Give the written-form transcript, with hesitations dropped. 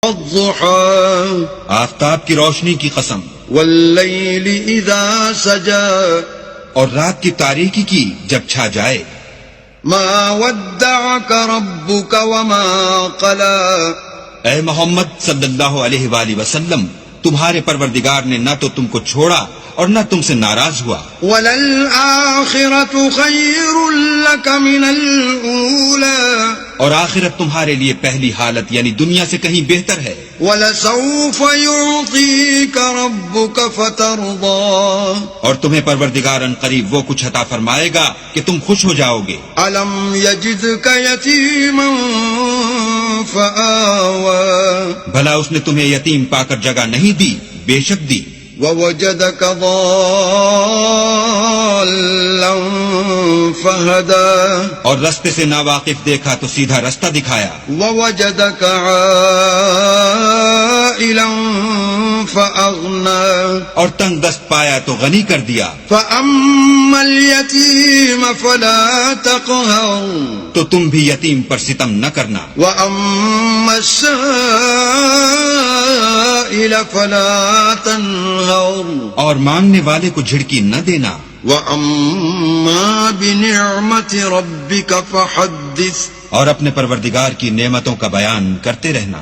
والضحى آفتاب کی روشنی کی قسم، واللیل اذا سجى اور رات کی تاریکی کی جب چھا جائے. ما ودعك ربك وما قلى اے محمد صلی اللہ علیہ وآلہ وسلم، تمہارے پروردگار نے نہ تو تم کو چھوڑا اور نہ تم سے ناراض ہوا. وَلَلْآخِرَةُ خَيْرٌ لَكَ مِنَ الْأُولَى اور آخرت تمہارے لیے پہلی حالت یعنی دنیا سے کہیں بہتر ہے. وَلَسَوْفَ يُعْطِيكَ رَبُّكَ فَتَرْضَى اور تمہیں پروردگار ان قریب وہ کچھ عطا فرمائے گا کہ تم خوش ہو جاؤ گے. أَلَمْ يَجِدْكَ يَتِيمًا فَآوَى بھلا اس نے تمہیں یتیم پا کر جگہ نہیں دی؟ بے شک دی. وَوَجَدَكَ ضَالًّا فَهَدَى اور رستے سے ناواقف دیکھا تو سیدھا رستہ دکھایا. وَوَجَدَكَ عَائِلًا فَأَغْنَى اور تنگ دست پایا تو غنی کر دیا. فَأَمَّا الْيَتِيمَ فَلَا تَقْهَرْ تو تم بھی یتیم پر ستم نہ کرنا. وَأَمَّا السَّائِلَ فَلَا تَنْهَرْ اور مانگنے والے کو جھڑکی نہ دینا. وَأَمَّا بِنِعْمَةِ رَبِّكَ فَحَدِّثْ اور اپنے پروردگار کی نعمتوں کا بیان کرتے رہنا.